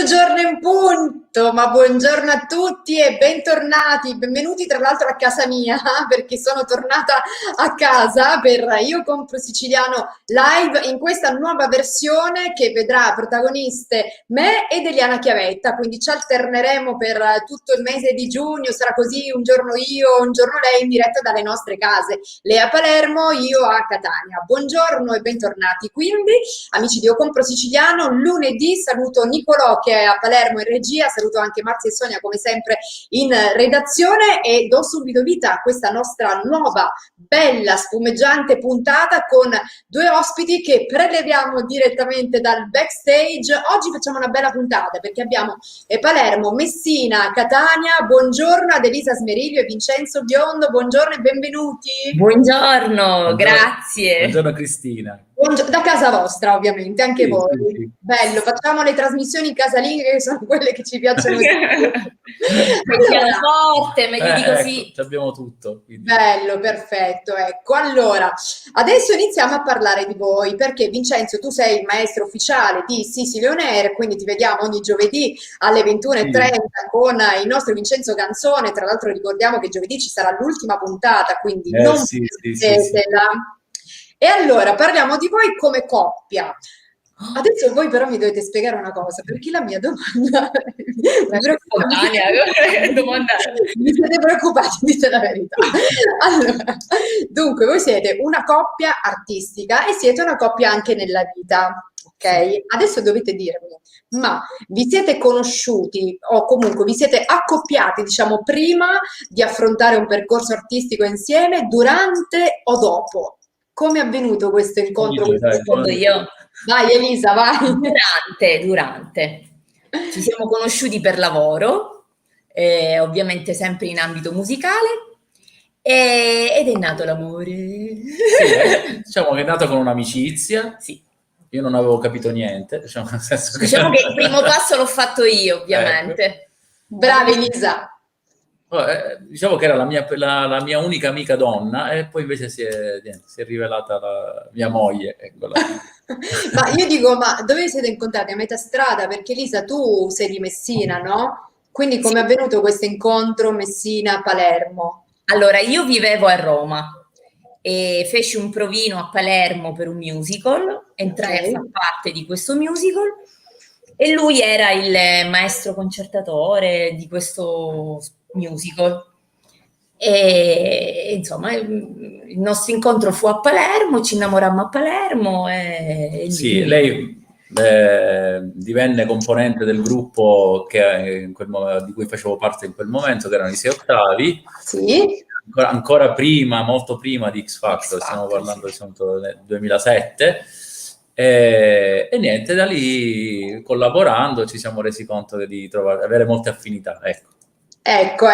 Mezzogiorno in punto, ma buongiorno a tutti e bentornati, benvenuti tra l'altro a casa mia perché sono tornata a casa per Io Compro Siciliano Live in questa nuova versione che vedrà protagoniste me ed Eliana Chiavetta, quindi ci alterneremo per tutto il mese di giugno, sarà così un giorno io, un giorno lei in diretta dalle nostre case, lei a Palermo, io a Catania. Buongiorno e bentornati. Quindi, amici di Io Compro Siciliano, lunedì saluto Nicolò che è a Palermo in regia, saluto anche Marzia e Sonia come sempre in redazione e do subito vita a questa nostra nuova, bella, spumeggiante puntata con due ospiti che preleviamo direttamente dal backstage. Oggi facciamo una bella puntata perché abbiamo Palermo, Messina, Catania. Buongiorno ad Elisa Smeriglio e Vincenzo Biondo, buongiorno e benvenuti. Buongiorno, grazie. Buongiorno Cristina. Da casa vostra ovviamente, anche Sì, voi. sì. Bello, facciamo le trasmissioni casalinghe che sono quelle che ci piacciono di più. Il pianoforte, meglio di così. Ecco, abbiamo tutto. Quindi. Bello, perfetto, ecco. Allora, adesso iniziamo a parlare di voi, perché Vincenzo, tu sei il maestro ufficiale di Sicily On Air, quindi ti vediamo ogni giovedì alle 21:30 con il nostro Vincenzo Canzone. Tra l'altro ricordiamo che giovedì ci sarà l'ultima puntata, quindi non perdetela. E allora parliamo di voi come coppia. Adesso voi però mi dovete spiegare una cosa, perché la mia domanda mi siete preoccupati, dite la verità. Allora, dunque, voi siete una coppia artistica e siete una coppia anche nella vita, ok? Adesso dovete dirmi, ma vi siete conosciuti o comunque vi siete accoppiati, diciamo, prima di affrontare un percorso artistico insieme, durante o dopo? Come è avvenuto questo incontro? Rispondo io. Vai Elisa, vai. Durante. Ci siamo conosciuti per lavoro, ovviamente sempre in ambito musicale, ed è nato l'amore. Sì, diciamo che è nato con un'amicizia. Sì. Io non avevo capito niente. Diciamo, nel senso diciamo che il primo passo l'ho fatto io, ovviamente. Ecco. Brava Elisa. Diciamo che era la mia unica amica donna e poi invece si è rivelata la mia moglie. Ecco. Ma io dico, ma dove siete incontrati? A metà strada? Perché Elisa, tu sei di Messina, no? Quindi come è avvenuto questo incontro Messina-Palermo? Allora, io vivevo a Roma e feci un provino a Palermo per un musical, entrai a far parte di questo musical e lui era il maestro concertatore di questo musical. E insomma il nostro incontro fu a Palermo, ci innamorammo a Palermo e sì, lei divenne componente del gruppo di cui facevo parte in quel momento, che erano i 6 Ottavi. Sì. Ancora prima, molto prima di X Factor, stiamo parlando del 2007. E niente, da lì collaborando ci siamo resi conto di avere molte affinità, ecco. Ecco,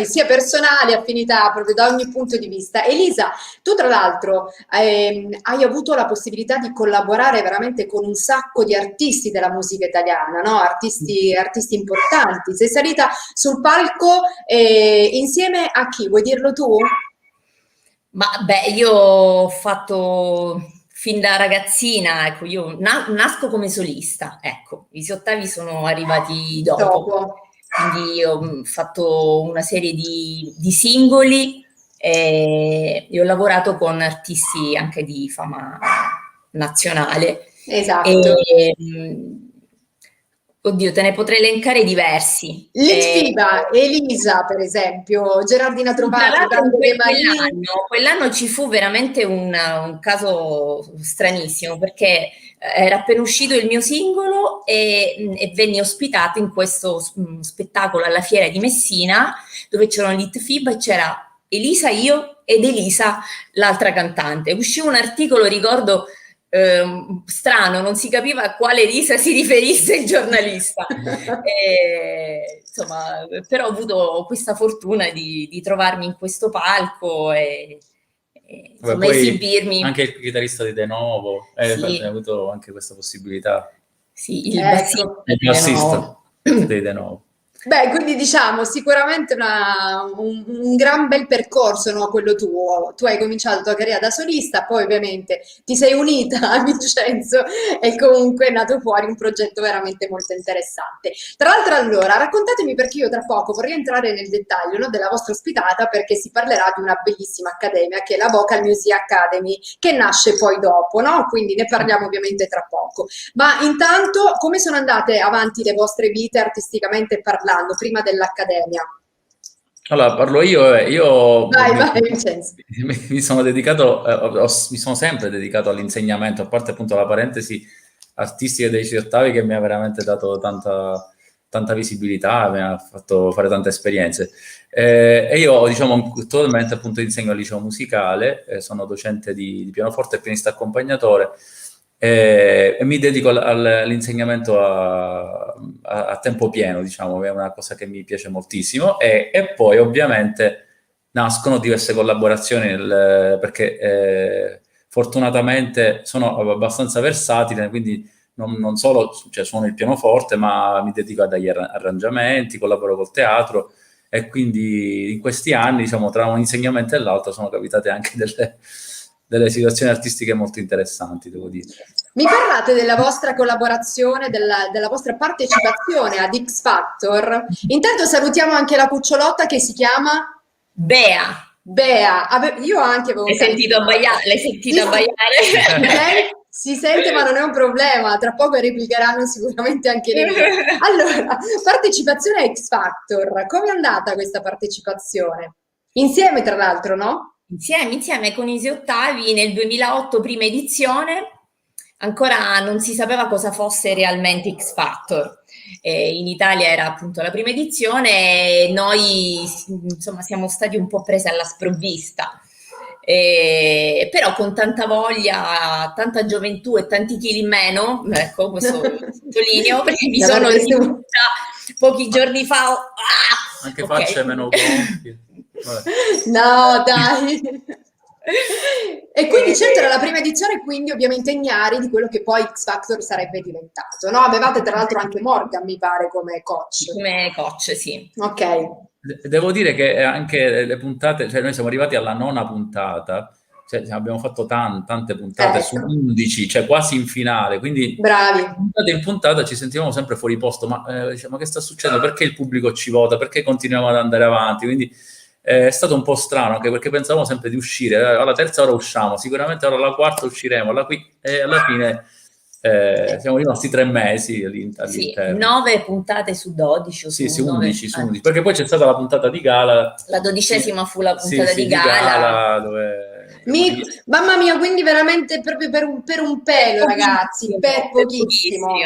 sia personali, affinità, proprio da ogni punto di vista. Elisa, tu tra l'altro hai avuto la possibilità di collaborare veramente con un sacco di artisti della musica italiana, no? Artisti importanti. Sei salita sul palco insieme a chi? Vuoi dirlo tu? Ma beh, io ho fatto fin da ragazzina, ecco, io nasco come solista, ecco, i 6 Ottavi sono arrivati dopo. Quindi ho fatto una serie di singoli e ho lavorato con artisti anche di fama nazionale. Esatto. Oddio, te ne potrei elencare diversi. Litfiba, Elisa per esempio, Gerardina Trovati, quell'anno ci fu veramente un caso stranissimo perché era appena uscito il mio singolo e venni ospitato in questo spettacolo alla Fiera di Messina dove c'erano Litfiba e c'era Elisa, io ed Elisa, l'altra cantante. Uscì un articolo, ricordo, strano, non si capiva a quale Elisa si riferisse il giornalista. Insomma, però ho avuto questa fortuna di trovarmi in questo palco e insomma, esibirmi. Anche il chitarrista di De Novo sì. ha avuto anche questa possibilità. Sì, il bassista di De Novo. Beh, quindi diciamo sicuramente un gran bel percorso, no, quello tuo. Tu hai cominciato la tua carriera da solista, poi ovviamente ti sei unita a Vincenzo e comunque è nato fuori un progetto veramente molto interessante. Tra l'altro, allora, raccontatemi perché io tra poco vorrei entrare nel dettaglio, no, della vostra ospitata perché si parlerà di una bellissima accademia che è la Vocal Music Academy, che nasce poi dopo, no? Quindi ne parliamo ovviamente tra poco. Ma intanto, come sono andate avanti le vostre vite artisticamente parlando, prima dell'Accademia? Allora, parlo io. Io Vai, vai, Vincenzo. mi sono dedicato, mi sono sempre dedicato all'insegnamento, a parte appunto la parentesi artistica dei 10 ottavi che mi ha veramente dato tanta visibilità, mi ha fatto fare tante esperienze. E io, diciamo, attualmente appunto insegno al liceo musicale, sono docente di pianoforte e pianista accompagnatore, e mi dedico all'insegnamento a tempo pieno, diciamo, è una cosa che mi piace moltissimo. E poi ovviamente nascono diverse collaborazioni perché fortunatamente sono abbastanza versatile, quindi non solo, cioè, suono il pianoforte, ma mi dedico a degli arrangiamenti, collaboro col teatro, e quindi in questi anni, diciamo, tra un insegnamento e l'altro sono capitate anche delle situazioni artistiche molto interessanti, devo dire. Mi parlate della vostra collaborazione, della vostra partecipazione ad X Factor. Intanto salutiamo anche la cucciolotta che si chiama Bea. Bea. Io anche avevo L'hai sentito abbaiare? L'hai sentito abbaiare? Si sente, ma non è un problema. Tra poco replicheranno sicuramente anche le mie. Allora, partecipazione a X Factor. Come è andata questa partecipazione? Insieme, tra l'altro, no? Insieme con Easy Ottavi nel 2008, prima edizione. Ancora non si sapeva cosa fosse realmente X Factor. In Italia era appunto la prima edizione e noi insomma siamo stati un po' presi alla sprovvista. Però con tanta voglia, tanta gioventù e tanti chili in meno, ecco, questo sottolineo perché mi sono rivenuta pochi giorni fa. Anche okay. Facce meno gonfie. No, dai. E quindi certo era la prima edizione, quindi ovviamente ignari di quello che poi X Factor sarebbe diventato, no? Avevate tra l'altro anche Morgan, mi pare, come coach. Come coach, sì. Ok. Devo dire che anche le puntate, cioè noi siamo arrivati alla 9ª puntata, cioè abbiamo fatto tante puntate su 11, cioè quasi in finale, quindi bravi. Puntata in puntata ci sentivamo sempre fuori posto, ma diciamo, che sta succedendo? Perché il pubblico ci vota? Perché continuiamo ad andare avanti? Quindi è stato un po' strano, anche perché pensavamo sempre di uscire, alla terza ora usciamo, sicuramente ora alla quarta usciremo, e alla fine siamo rimasti 3 mesi all'interno. Sì, 9 puntate su 12 o sì, su 11, su 11, perché poi c'è stata la puntata di gala. La 12ª fu la puntata di gala dove... Mamma mia, quindi veramente proprio per un pelo, ragazzi, per pochissimo.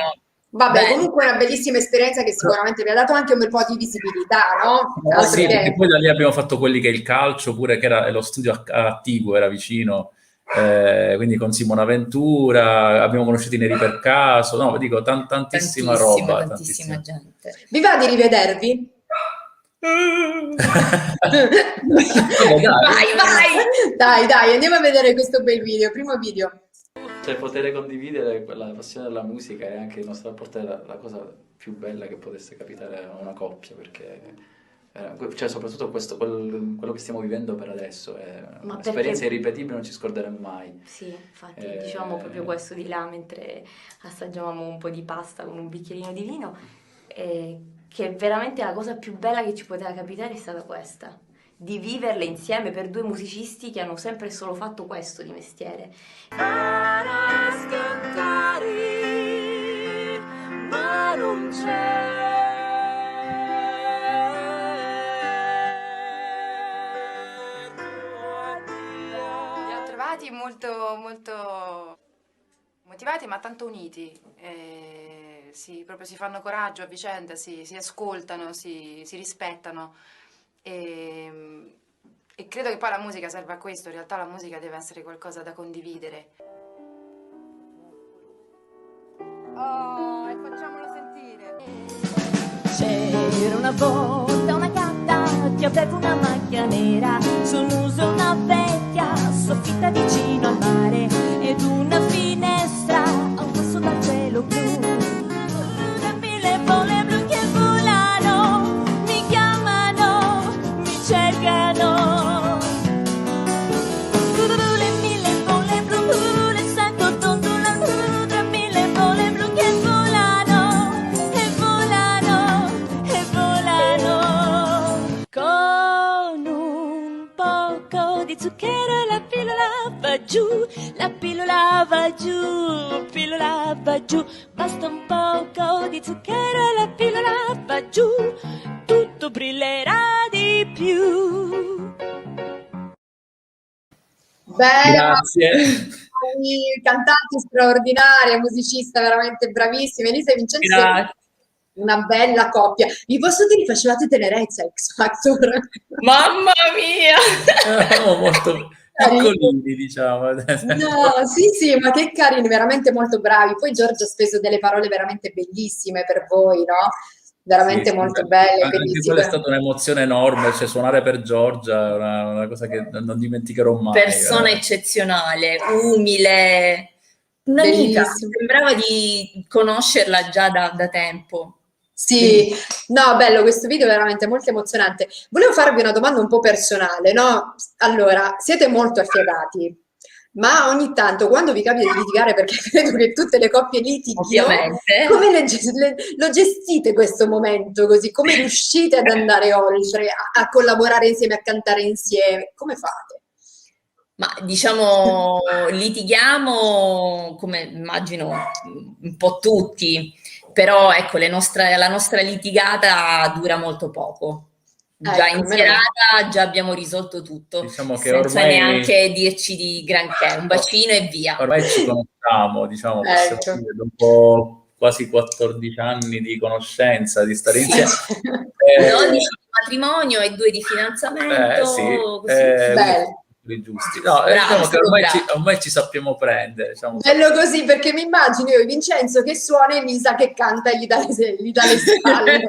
Vabbè, beh, comunque è una bellissima esperienza che sicuramente vi ha dato anche un bel po' di visibilità, no? Sì, perché poi da lì abbiamo fatto quelli che è il calcio, pure che era lo studio attiguo, era vicino, quindi con Simona Ventura, abbiamo conosciuto i Neri per caso, no, dico tantissima roba. Tantissima gente. Vi va di rivedervi? Dai, andiamo a vedere questo bel video, primo video. Cioè, poter condividere la passione della musica e anche il nostro rapporto è la cosa più bella che potesse capitare a una coppia, perché cioè, soprattutto quello che stiamo vivendo per adesso è un'esperienza irripetibile, non ci scorderemo mai. Sì, infatti diciamo proprio questo di là mentre assaggiavamo un po' di pasta con un bicchierino di vino, che veramente la cosa più bella che ci poteva capitare è stata questa, di viverle insieme per 2 musicisti che hanno sempre solo fatto questo di mestiere. Ma non c'è. Li ho trovati molto motivati, ma tanto uniti. Proprio si fanno coraggio a vicenda, si ascoltano, si rispettano. E credo che poi la musica serva a questo, in realtà la musica deve essere qualcosa da condividere. Oh, e facciamolo sentire. C'era una volta una gatta che aveva una macchia nera sul muso, una vecchia soffitta vicino al mare ed una finestra a un passo dal cielo blu. Mille bolle blu che volano di zucchero, la pillola va giù, la pillola va giù, pillola va giù. Basta un poco di zucchero e la pillola va giù, tutto brillerà di più. Bella, Grazie. cantanti straordinaria, musicista veramente bravissima. Elisa e Vincenzo sono Grazie. una bella coppia. Vi posso dire, facevate tenerezza a X Factor? Mamma mia! Eravamo molto piccolini, diciamo. No, sì, ma che carini, veramente molto bravi. Poi Giorgio ha speso delle parole veramente bellissime per voi, no? Veramente Sì, molto belle. anche Quindi quella è stata un'emozione enorme, cioè suonare per Giorgia è una cosa che non dimenticherò mai. Persona eccezionale, umile, un'amica, bellissimo. sembrava di conoscerla già da tempo. Sì, no, bello, questo video è veramente molto emozionante. Volevo farvi una domanda un po' personale, no? Allora, siete molto affiatati, ma ogni tanto quando vi capita di litigare, perché credo che tutte le coppie litighino, Ovviamente. come lo gestite questo momento così? Come riuscite ad andare oltre, a collaborare insieme, a cantare insieme? Come fate? Ma diciamo, litighiamo come immagino un po' tutti, però ecco, la nostra litigata dura molto poco. Già Ecco, in meno male. serata già abbiamo risolto tutto, Diciamo che senza ormai, neanche dirci di granché, un bacino e via. ormai ci conosciamo, diciamo, possiamo Ecco. dire, dopo quasi 14 anni di conoscenza, di stare Sì. insieme. 12 di matrimonio e 2 di fidanzamento, Sì, così. Bello. giusti. No, Bravo, diciamo che bravo. ormai ci sappiamo prendere. Diciamo. Bello così, perché mi immagino io Vincenzo che suona e Elisa che canta e gli dà le spalle,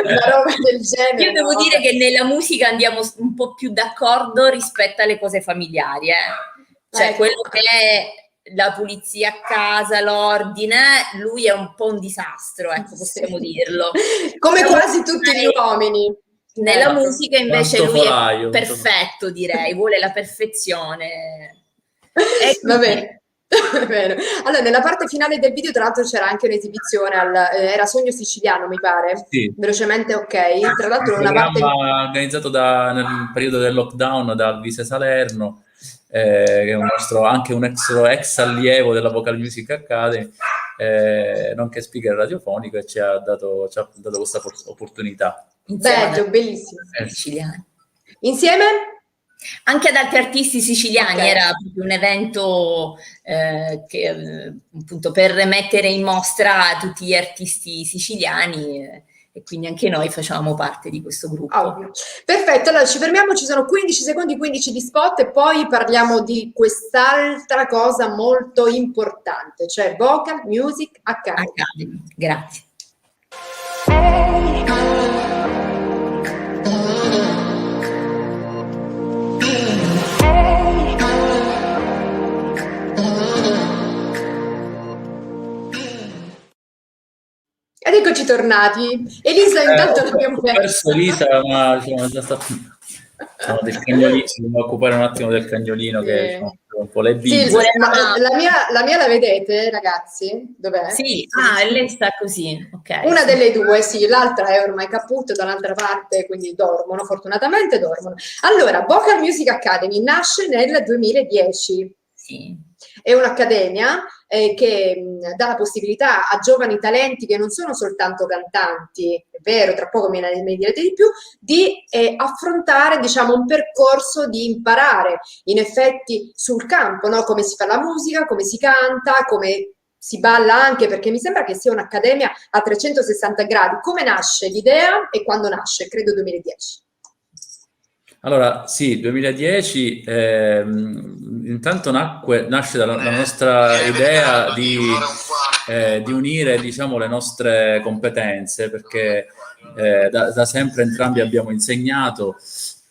una roba del genere. Io devo no? dire che nella musica andiamo un po' più d'accordo rispetto alle cose familiari, Cioè Ecco. quello che è la pulizia a casa, l'ordine, lui è un po' un disastro, ecco, possiamo dirlo. Come Nella quasi musica tutti gli è- uomini. Nella Ecco. musica invece Quanto lui folaio, è perfetto, direi, vuole la perfezione. Va bene. Bene. Allora, nella parte finale del video, tra l'altro, c'era anche un'esibizione era Sogno Siciliano, mi pare. Sì. Velocemente, ok. Tra l'altro, Un una parte. programma organizzato nel periodo del lockdown da Alvise Salerno, che è anche un ex allievo della Vocal Music Academy, nonché speaker radiofonico, e ci ha dato questa opportunità. Bello, bellissimo. Siciliani. Insieme? Anche ad altri artisti siciliani, Ok. era proprio un evento appunto per mettere in mostra tutti gli artisti siciliani e quindi anche noi facevamo parte di questo gruppo. Ovvio. Perfetto, allora ci fermiamo, ci sono 15 secondi, 15 di spot e poi parliamo di quest'altra cosa molto importante, cioè Vocal Music Academy. Academy. Grazie. Ed eccoci tornati. Elisa, intanto l'abbiamo Ho perso Elisa, ma diciamo, è già stato del cagnolino, si deve occupare un attimo del cagnolino che diciamo, un po' le Sì, bimbe. la mia la vedete, ragazzi? Dov'è? Sì, lei sta così, ok. Una sì. delle due, sì, l'altra è ormai caput dall'altra parte, quindi dormono, fortunatamente dormono. Allora, Vocal Music Academy nasce nel 2010. Sì. È un'accademia che dà la possibilità a giovani talenti che non sono soltanto cantanti, è vero, tra poco me ne direte di più, di affrontare, diciamo, un percorso di imparare in effetti sul campo, no? Come si fa la musica, come si canta, come si balla anche, perché mi sembra che sia un'accademia a 360 gradi. Come nasce l'idea e quando nasce? Credo 2010. Allora, sì, 2010 intanto nasce dalla nostra idea di unire, diciamo, le nostre competenze, perché da sempre entrambi abbiamo insegnato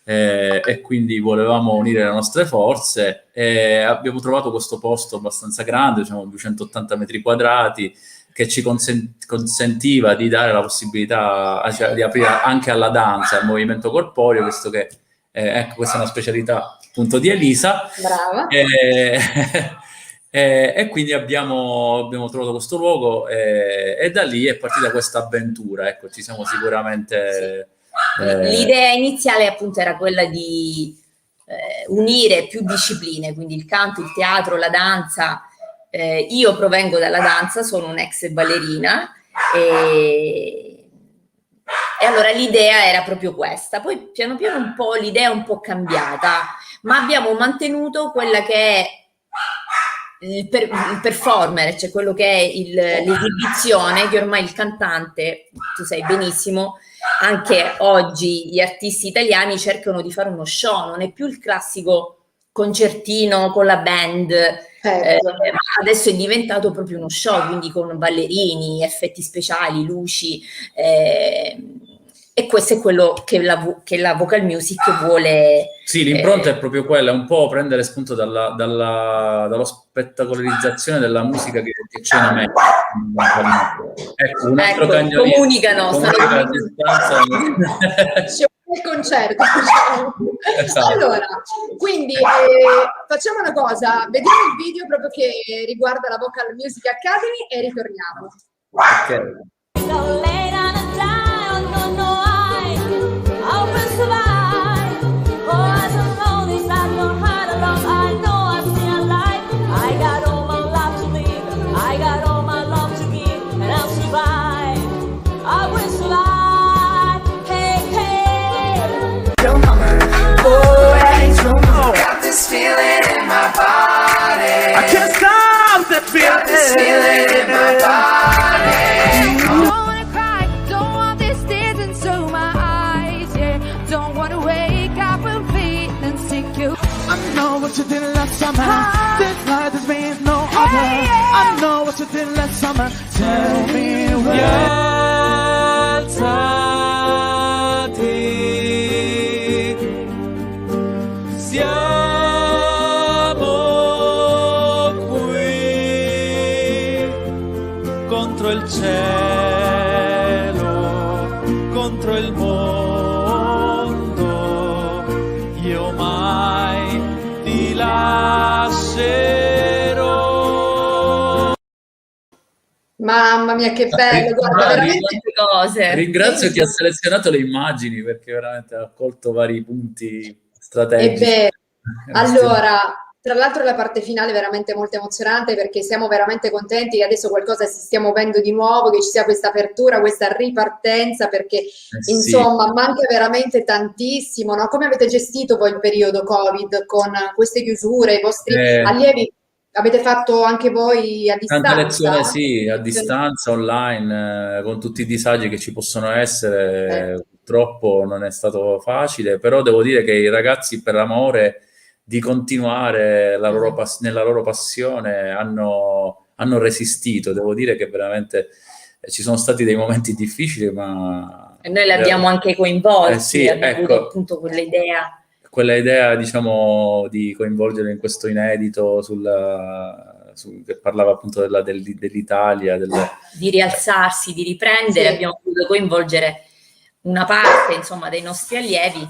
e quindi volevamo unire le nostre forze e abbiamo trovato questo posto abbastanza grande, diciamo 280 metri quadrati, che ci consentiva di dare la possibilità di aprire anche alla danza, al movimento corporeo, visto che ecco, questa è una specialità appunto di Elisa. Brava. E quindi abbiamo trovato questo luogo e da lì è partita questa avventura. Ecco, ci siamo sicuramente... L'idea iniziale appunto era quella di unire più discipline, quindi il canto, il teatro, la danza. Io provengo dalla danza, sono un'ex ballerina e allora l'idea era proprio questa. Poi piano piano un po' l'idea è un po' cambiata, ma abbiamo mantenuto quella che è il performer, cioè quello che è l'esibizione, che ormai il cantante, tu sai benissimo, anche oggi gli artisti italiani cercano di fare uno show, non è più il classico concertino con la band, ma adesso è diventato proprio uno show, quindi con ballerini, effetti speciali, luci, e questo è quello che la vocal music vuole. Sì, l'impronta è proprio quella, è un po' prendere spunto dallo spettacolarizzazione della musica che c'è in America. Ecco, un altro cagnolino. Comunicano, a distanza. C'è il concerto, diciamo. Esatto. Allora, quindi facciamo una cosa, vediamo il video proprio che riguarda la Vocal Music Academy e ritorniamo. Ok. I can't stop the feeling. Got this feeling in my body. Don't wanna cry, don't want this tears into my eyes, yeah. Don't wanna wake up and feeling sick. I know what you did last summer. This night has been no other. I know what you did last summer. Tell me where. Contro il cielo, contro il mondo, io mai ti lascerò. Mamma mia, che bello, guarda, veramente cose. Ringrazio chi ha selezionato le immagini perché veramente ha colto vari punti strategici. è vero. Allora, tra l'altro la parte finale è veramente molto emozionante perché siamo veramente contenti che adesso qualcosa si stia muovendo di nuovo, che ci sia questa apertura, questa ripartenza, perché insomma manca veramente tantissimo, no? Come avete gestito voi il periodo Covid con queste chiusure, i vostri allievi? Avete fatto anche voi a distanza? Tante lezioni, sì, a distanza, online, con tutti i disagi che ci possono essere. Purtroppo non è stato facile, però devo dire che i ragazzi, per amore di continuare nella loro passione, hanno resistito. Devo dire che veramente ci sono stati dei momenti difficili, ma... E noi li abbiamo anche coinvolti, sì, abbiamo ecco, avuto appunto quella idea, diciamo, di coinvolgere in questo inedito che parlava appunto dell'Italia, di rialzarsi, di riprendere. Sì. Abbiamo voluto coinvolgere una parte, insomma, dei nostri allievi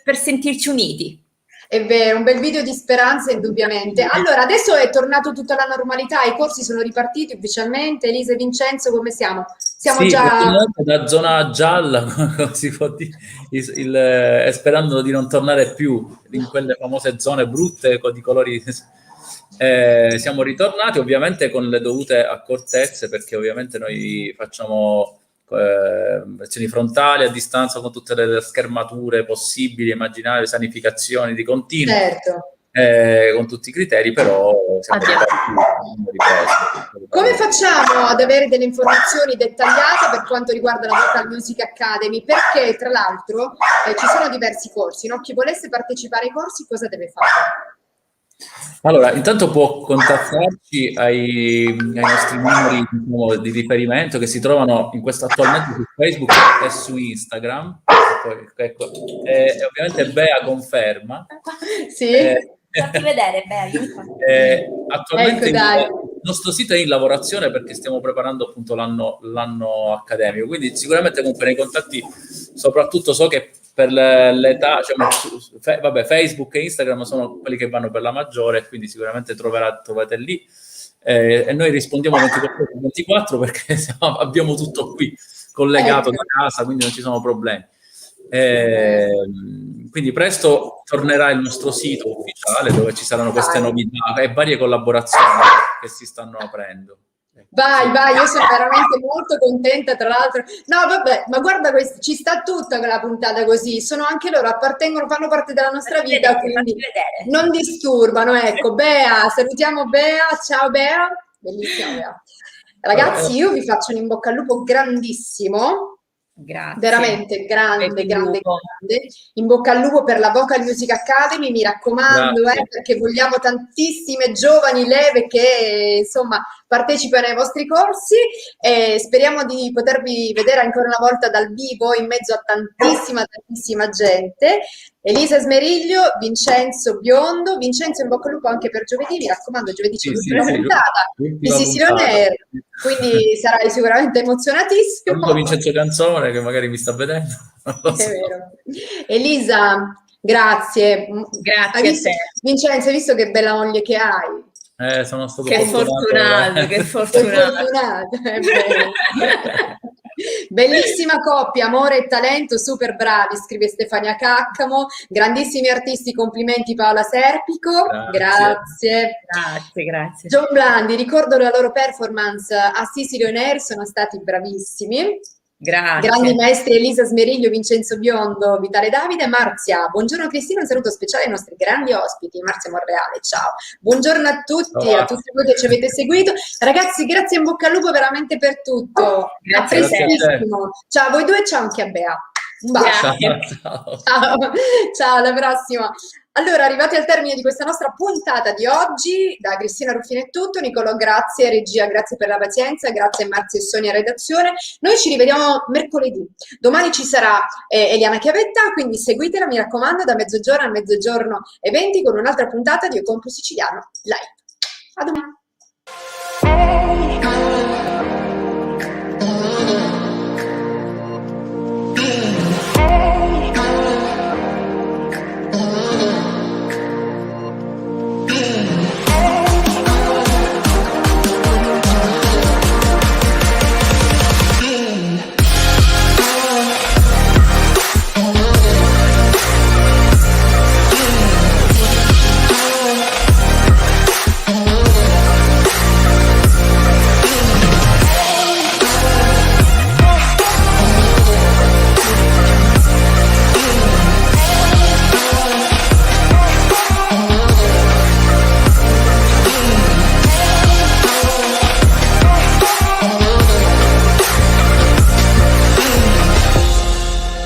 per sentirci uniti. È vero, un bel video di speranza indubbiamente. Allora, adesso è tornato tutta la normalità, i corsi sono ripartiti ufficialmente. Elisa e Vincenzo, come siamo? Siamo sì, già... da zona gialla, come si può dire, sperando di non tornare più in quelle famose zone brutte di colori. Siamo ritornati ovviamente con le dovute accortezze, perché ovviamente noi facciamo lezioni frontali a distanza con tutte le schermature possibili, immaginari, sanificazioni di continuo, Certo. con tutti i criteri, però siamo ripresi. Come facciamo ad avere delle informazioni dettagliate per quanto riguarda la Vocal Music Academy? Perché tra l'altro ci sono diversi corsi, no? Chi volesse partecipare ai corsi cosa deve fare? Allora, intanto può contattarci ai nostri numeri, diciamo, di riferimento che si trovano attualmente su Facebook e su Instagram. Ecco, e ovviamente Bea conferma. Sì. Fatti vedere, Bea. Attualmente Ecco, il nostro sito è in lavorazione perché stiamo preparando appunto l'anno accademico, quindi sicuramente comunque nei contatti, soprattutto so che per l'età, cioè, vabbè, Facebook e Instagram sono quelli che vanno per la maggiore, quindi sicuramente trovate lì, e noi rispondiamo 24 perché abbiamo tutto qui collegato da casa, quindi non ci sono problemi. quindi presto tornerà il nostro sito ufficiale dove ci saranno queste novità e varie collaborazioni che si stanno aprendo. Vai, io sono veramente molto contenta, tra l'altro. No, vabbè, ma guarda, ci sta tutta quella puntata così, sono anche loro, fanno parte della nostra vita, quindi non disturbano. Ecco, Bea, salutiamo Bea, ciao Bea, bellissima Bea. Ragazzi, io vi faccio un in bocca al lupo grandissimo. Grazie. Veramente grande. In bocca al lupo per la Vocal Music Academy, mi raccomando, perché vogliamo tantissime giovani leve che insomma partecipano ai vostri corsi e speriamo di potervi vedere ancora una volta dal vivo in mezzo a tantissima gente. Elisa Smeriglio, Vincenzo Biondo, Vincenzo in bocca al lupo anche per giovedì, mi raccomando, giovedì c'è l'ultima puntata di Sicily On Air, quindi sarai sicuramente emozionatissimo. Saluto Vincenzo Canzone che magari mi sta vedendo. È vero. Elisa, grazie. Grazie a te. Vincenzo, hai visto che bella moglie che hai? Sono stato fortunato. Che fortunato. È vero. Bellissima coppia, amore e talento, super bravi, scrive Stefania Caccamo, grandissimi artisti, complimenti Paola Serpico, grazie. John Blandi, ricordo la loro performance a Sicily On Air, sono stati bravissimi. Grazie. Grandi maestri Elisa Smeriglio, Vincenzo Biondo, Vitale Davide, Marzia. Buongiorno Cristina, un saluto speciale ai nostri grandi ospiti, Marzia Monreale, ciao. Buongiorno a tutti, a tutti voi che ci avete seguito. Ragazzi, grazie in bocca al lupo veramente per tutto. Grazie a te. Ciao a voi due, ciao anche a Bea. Un bacio. Ciao, alla prossima. Allora, arrivati al termine di questa nostra puntata di oggi, da Cristina Ruffini è tutto, Nicolò grazie, regia grazie per la pazienza, grazie a Marzia e Sonia redazione, noi ci rivediamo mercoledì, domani ci sarà Eliana Chiavetta, quindi seguitela mi raccomando da mezzogiorno a mezzogiorno e 20 con un'altra puntata di Io Compro Siciliano live. A domani.